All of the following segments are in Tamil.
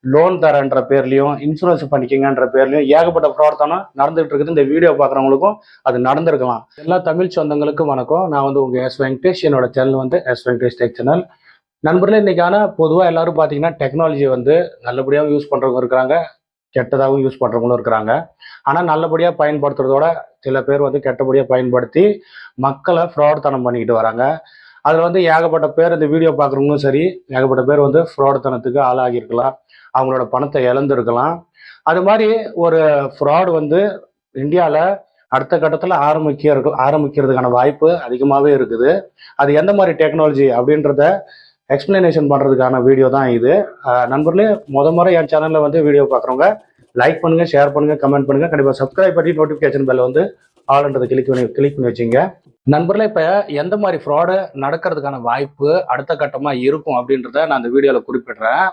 லோன் தரன்ற பேர்லையும் இன்சூரன்ஸ் பண்ணிக்கங்கன்ற பேர்லையும் ஏகப்பட்ட பிரவர்த்தனம் நடந்துகிட்டு இருக்குது. இந்த வீடியோ பார்க்குறவங்களுக்கும் அது நடந்திருக்கலாம். எல்லா தமிழ் சொந்தங்களுக்கும் வணக்கம். நான் வந்து உங்கள் எஸ் வெங்கடேஷ். என்னோட சேனல் வந்து எஸ் வெங்கடேஷ் டெக் சேனல். நண்பர்களே, இன்னைக்கான பொதுவாக எல்லாரும் பார்த்தீங்கன்னா டெக்னாலஜி வந்து நல்லபடியாகவும் யூஸ் பண்ணுறவங்க இருக்கிறாங்க, கெட்டதாகவும் யூஸ் பண்ணுறவங்களும் இருக்கிறாங்க. ஆனால் நல்லபடியாக பயன்படுத்துறதோட சில பேர் வந்து கெட்டபடியாக பயன்படுத்தி மக்களை ஃப்ராட் தனம் பண்ணிக்கிட்டு வராங்க. அதில் வந்து ஏகப்பட்ட பேர் இந்த வீடியோ பார்க்குறவங்களும் சரி, ஏகப்பட்ட பேர் வந்து ஃப்ராட் தனத்துக்கு ஆளாகியிருக்கலாம், அவங்களோட பணத்தை இழந்திருக்கலாம். அது மாதிரி ஒரு ஃப்ராட் வந்து இந்தியாவில் அடுத்த கட்டத்தில் ஆரம்பிக்கிறதுக்கான வாய்ப்பு அதிகமாகவே இருக்குது. அது எந்த மாதிரி டெக்னாலஜி அப்படின்றத எக்ஸ்பிளனேஷன் பண்ணுறதுக்கான வீடியோ தான் இது. நண்பர்களே, முறை என் சேனலில் வந்து வீடியோ பார்க்குறவங்க லைக் பண்ணுங்கள், ஷேர் பண்ணுங்கள், கமெண்ட் பண்ணுங்கள். கண்டிப்பாக சப்ஸ்கிரைப் பண்ணி நோட்டிஃபிகேஷன் பெல் வந்து ஆல்ன்றதை கிளிக் பண்ணி வச்சுங்க. நண்பர்களே, இப்போ எந்த மாதிரி ஃப்ராடு நடக்கிறதுக்கான வாய்ப்பு அடுத்த கட்டமாக இருக்கும் அப்படின்றத நான் இந்த வீடியோவில் குறிப்பிடுறேன்.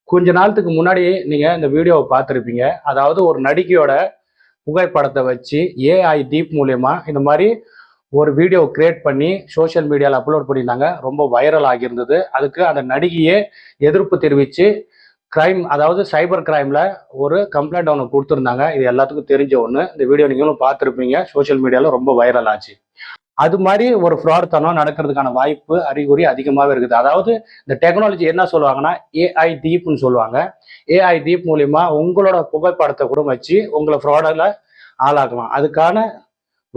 கொஞ்ச நாளத்துக்கு முன்னாடி நீங்கள் இந்த வீடியோவை பார்த்துருப்பீங்க. அதாவது ஒரு நடிகையோட புகைப்படத்தை வச்சு ஏஐ டீப் மூலயமா இந்த மாதிரி ஒரு வீடியோ கிரியேட் பண்ணி சோஷியல் மீடியாவில் அப்லோட் பண்ணியிருந்தாங்க. ரொம்ப வைரல் ஆகியிருந்தது. அதுக்கு அந்த நடிகையே எதிர்ப்பு தெரிவித்து அதாவது சைபர் கிரைமில் ஒரு கம்ப்ளைண்ட் அவங்க கொடுத்துருந்தாங்க. இது எல்லாத்துக்கும் தெரிஞ்ச ஒன்று. இந்த வீடியோ நீங்களும் பார்த்துருப்பீங்க. சோஷியல் மீடியாவில் ரொம்ப வைரல் ஆச்சு. அது மாதிரி ஒரு ஃப்ராட் தனம் நடக்கிறதுக்கான வாய்ப்பு அறிகுறி அதிகமாகவே இருக்குது. அதாவது இந்த டெக்னாலஜி என்ன சொல்லுவாங்கன்னா ஏஐ டீப்னு சொல்லுவாங்க. ஏஐ டீப் மூலிமா உங்களோட புகைப்படத்தை கூட வச்சு உங்களை ஃப்ராடில் ஆளாக்கலாம். அதுக்கான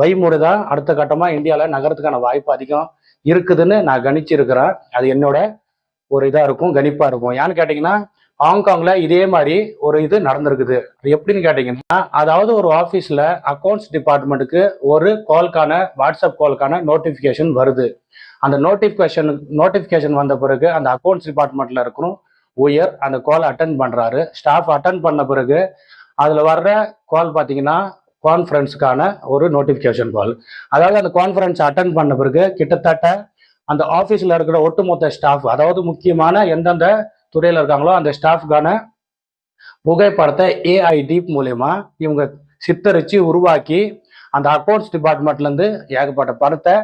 வழிமுறை தான் அடுத்த கட்டமாக இந்தியாவில் நகரத்துக்கான வாய்ப்பு அதிகம் இருக்குதுன்னு நான் கணிச்சிருக்கிறேன். அது என்னோட ஒரு இதாக இருக்கும், கணிப்பாக இருக்கும். ஏன்னு கேட்டிங்கன்னா, ஹாங்காங்ல இதே மாதிரி ஒரு இது நடந்திருக்குது. அது எப்படின்னு கேட்டிங்கன்னா, அதாவது ஒரு ஆஃபீஸில் அக்கௌண்ட்ஸ் டிபார்ட்மெண்ட்டுக்கு ஒரு வாட்ஸ்அப் கால்க்கான நோட்டிஃபிகேஷன் வருது. அந்த நோட்டிஃபிகேஷன் வந்த பிறகு அந்த அக்கௌண்ட்ஸ் டிபார்ட்மெண்ட்டில் இருக்கணும் அந்த கால் அட்டன் பண்ணுறாரு. ஸ்டாஃப் அட்டன் பண்ண பிறகு அதில் வர்ற கால் பார்த்தீங்கன்னா கான்ஃபரன்ஸுக்கான ஒரு நோட்டிஃபிகேஷன் கால். அதாவது அந்த கான்ஃபரன்ஸ் அட்டன் பண்ண பிறகு கிட்டத்தட்ட அந்த ஆஃபீஸில் இருக்கிற ஒட்டுமொத்த ஸ்டாஃப், அதாவது முக்கியமான எந்தெந்த துறையில் இருக்காங்களோ அந்த ஸ்டாஃப்கான புகைப்படத்தை ஏஐ டீப் மூலயமா இவங்க சித்தரித்து உருவாக்கி அந்த அக்கௌண்ட்ஸ் டிபார்ட்மெண்ட்லேருந்து ஏகப்பட்ட பணத்தை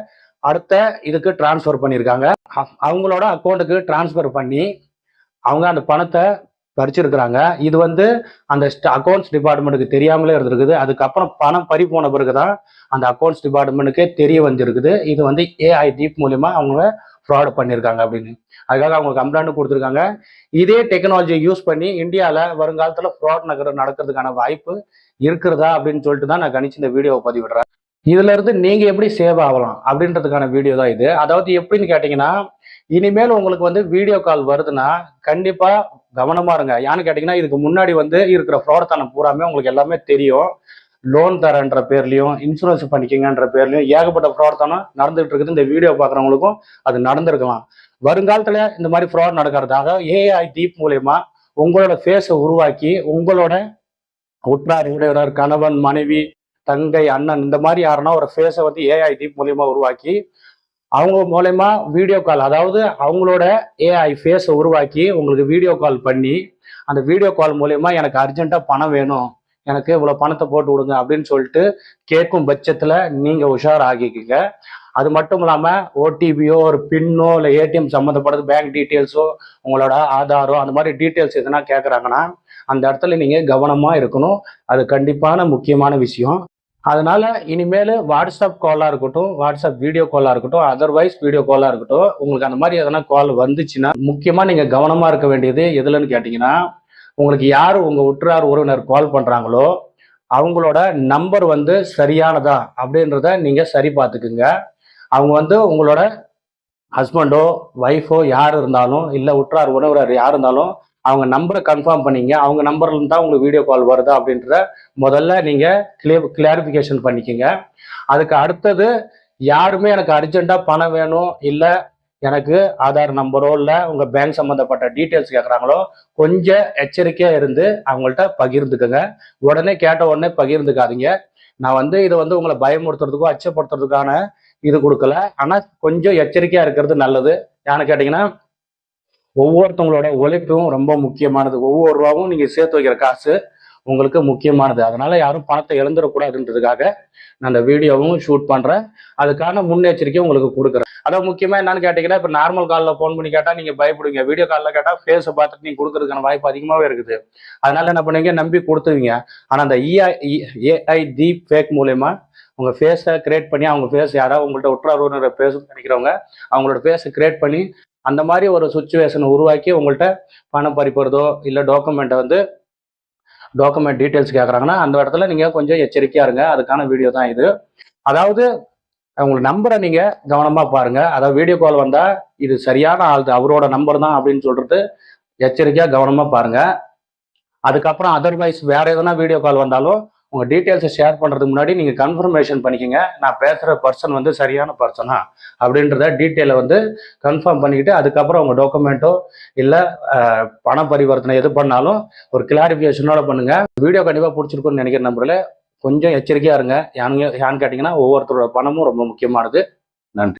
அடுத்த இதுக்கு டிரான்ஸ்ஃபர் பண்ணியிருக்காங்க. அவங்களோட அக்கௌண்ட்டுக்கு டிரான்ஸ்ஃபர் பண்ணி அவங்க அந்த பணத்தை பறிச்சிருக்கிறாங்க. இது வந்து அந்த அக்கௌண்ட்ஸ் டிபார்ட்மெண்ட்டுக்கு தெரியாமலே இருந்திருக்குது. அதுக்கப்புறம் பணம் பறி போன பிறகுதான் அந்த அக்கௌண்ட்ஸ் டிபார்ட்மெண்ட்டுக்கே தெரிய வந்திருக்குது. இது வந்து ஏஐ டீப் மூலமா அவங்க ஃப்ராட் பண்ணியிருக்காங்க அப்படின்னு. அதுக்காக அவங்க கம்ப்ளைண்ட் கொடுத்துருக்காங்க. இதே டெக்னாலஜியை யூஸ் பண்ணி இந்தியாவில் வருங்காலத்தில் ஃப்ராட் நடக்கிறதுக்கான வாய்ப்பு இருக்கிறதா அப்படின்னு சொல்லிட்டு தான் நான் கணிச்சு இந்த வீடியோவை பதிவிடுறேன். இதுல இருந்து நீங்க எப்படி சேவ் ஆகலாம் அப்படின்றதுக்கான வீடியோ தான் இது. அதாவது எப்படின்னு கேட்டீங்கன்னா, இனிமேல் உங்களுக்கு வந்து வீடியோ கால் வருதுன்னா கண்டிப்பா கவனமா இருங்க. ஏன்னு கேட்டீங்கன்னா, இதுக்கு முன்னாடி வந்து இருக்கிற ஃப்ராட் தனம் பூராமே உங்களுக்கு எல்லாமே தெரியும். லோன் தரன்ற பேர்லையும் இன்சூரன்ஸ் பண்ணிக்கங்கன்ற பேர்லையும் ஏகப்பட்ட ஃப்ராட் தனம் நடந்துகிட்டு இருக்குது. இந்த வீடியோ பார்க்குறவங்களுக்கும் அது நடந்திருக்கலாம். வருங்காலத்துல இந்த மாதிரி ஃப்ராட் நடக்கிறதாக ஏஐ டீப் மூலயமா உங்களோட ஃபேஸை உருவாக்கி உங்களோட உற்றார் உடையவர், கணவன், மனைவி, தங்கை, அண்ணன் இந்த மாதிரி யாருன்னா ஒரு ஃபேஸை வந்து ஏஐ டீப் மூலியமா உருவாக்கி அவங்க மூலயமா வீடியோ கால், அதாவது அவங்களோட ஏஐ ஃபேஸை உருவாக்கி உங்களுக்கு வீடியோ கால் பண்ணி அந்த வீடியோ கால் மூலயமா எனக்கு அர்ஜென்ட்டாக பணம் வேணும், எனக்கு இவ்வளோ பணத்தை போட்டு விடுங்க அப்படின்னு சொல்லிட்டு கேட்கும் பட்சத்தில் நீங்கள் உஷார் ஆகிக்கிங்க. அது மட்டும் இல்லாமல் ஓடிபியோ ஒரு பின்னோ இல்லை ஏடிஎம் சம்மந்தப்பட்டது பேங்க் டீட்டெயில்ஸோ உங்களோட ஆதாரோ அந்த மாதிரி டீட்டெயில்ஸ் எதுனா கேட்குறாங்கன்னா அந்த இடத்துல நீங்கள் கவனமாக இருக்கணும். அது கண்டிப்பான முக்கியமான விஷயம். அதனால இனிமேல் வாட்ஸ்அப் காலாக இருக்கட்டும், வாட்ஸ்அப் வீடியோ காலாக இருக்கட்டும், அதர்வைஸ் வீடியோ காலாக இருக்கட்டும், உங்களுக்கு அந்த மாதிரி எதனா கால் வந்துச்சுன்னா முக்கியமாக நீங்கள் கவனமாக இருக்க வேண்டியது எதுலன்னு கேட்டிங்கன்னா, உங்களுக்கு யார் உங்கள் உற்றார் உறவினர் கால் பண்ணுறாங்களோ அவங்களோட நம்பர் வந்து சரியானதா அப்படின்றத நீங்கள் சரி பார்த்துக்குங்க. அவங்க வந்து உங்களோட ஹஸ்பண்டோ ஒய்ஃபோ யார் இருந்தாலும் இல்லை உற்றார் உறவினர் யார் இருந்தாலும் அவங்க நம்பரை கன்ஃபார்ம் பண்ணிங்க. அவங்க நம்பர்ல இருந்தால் உங்களுக்கு வீடியோ கால் வருதா அப்படின்றத முதல்ல நீங்கள் கிளாரிஃபிகேஷன் பண்ணிக்கோங்க. அதுக்கு அடுத்தது யாருமே எனக்கு அர்ஜென்ட்டாக பணம் வேணும், இல்லை எனக்கு ஆதார் நம்பரோ இல்லை உங்கள் பேங்க் சம்மந்தப்பட்ட டீட்டெயில்ஸ் கேட்குறாங்களோ கொஞ்சம் எச்சரிக்கையாக இருந்து அவங்கள்ட்ட பகிர்ந்துக்குங்க. உடனே கேட்ட உடனே பகிர்ந்துக்காதீங்க. நான் வந்து இதை வந்து உங்களை பயமுறுத்துறதுக்கோ அச்சப்படுத்துறதுக்கான இது கொடுக்கல. ஆனால் கொஞ்சம் எச்சரிக்கையாக இருக்கிறது நல்லது. ஏன்னு கேட்டிங்கன்னா, ஒவ்வொருத்தவங்களோட உழைப்பும் ரொம்ப முக்கியமானது. ஒவ்வொரு ரூபாவும் நீங்கள் சேர்த்து வைக்கிற காசு உங்களுக்கு முக்கியமானது. அதனால யாரும் பணத்தை இழந்துடக்கூடாதுன்றதுக்காக நான் அந்த வீடியோவும் ஷூட் பண்றேன். அதுக்கான முன்னெச்சரிக்கை உங்களுக்கு கொடுக்குறேன். அதாவது முக்கியமா என்னன்னு கேட்டீங்கன்னா, இப்போ நார்மல் காலில் ஃபோன் பண்ணி கேட்டால் நீங்க பயப்படுவீங்க. வீடியோ காலில் கேட்டால் ஃபேஸை பார்த்துட்டு நீங்க கொடுக்கறதுக்கான வாய்ப்பு அதிகமாகவே இருக்குது. அதனால என்ன பண்ணுவீங்க, நம்பி கொடுத்துவீங்க. ஆனால் அந்த ஏஐ டீப் ஃபேக் மூலயமா உங்க ஃபேஸை கிரியேட் பண்ணி, அவங்க ஃபேஸ் யாராவது உங்கள்கிட்ட உற்றார் உறவினர் பேசணும்னு நினைக்கிறவங்க அவங்களோட ஃபேஸை கிரியேட் பண்ணி அந்த மாதிரி ஒரு சுச்சுவேஷனை உருவாக்கி உங்கள்கிட்ட பணம் பறிப்படுறதோ இல்லை டாக்குமெண்ட் டீட்டெயில்ஸ் கேட்குறாங்கன்னா அந்த இடத்துல நீங்கள் கொஞ்சம் எச்சரிக்கையாக இருங்க. அதுக்கான வீடியோ தான் இது. அதாவது உங்களுக்கு நம்பரை நீங்கள் கவனமாக பாருங்கள். அதாவது வீடியோ கால் வந்தால் இது சரியான ஆள், அவரோட நம்பர் தான் அப்படின்னு சொல்கிறது எச்சரிக்கையாக கவனமாக பாருங்கள். அதுக்கப்புறம் அதர்வைஸ் வேறு எதனா வீடியோ கால் வந்தாலும் உங்கள் டீட்டெயில்ஸை ஷேர் பண்ணுறதுக்கு முன்னாடி நீங்கள் கன்ஃபர்மேஷன் பண்ணிக்கோங்க. நான் பேசுகிற பர்சன் வந்து சரியான பர்சனா அப்படின்றத டீட்டெயிலை வந்து கன்ஃபார்ம் பண்ணிக்கிட்டு அதுக்கப்புறம் உங்கள் டாக்குமெண்ட்டோ இல்லை பண பரிவர்த்தனை எது பண்ணாலும் ஒரு கிளாரிஃபிகேஷனோட பண்ணுங்கள். வீடியோ கண்டிப்பாக பிடிச்சிருக்குன்னு நினைக்கிற நம்பரில் கொஞ்சம் எச்சரிக்கையாக இருங்க. யான்னு கேட்டிங்கன்னா ஒவ்வொருத்தரோட பணமும் ரொம்ப முக்கியமானது. நன்றி.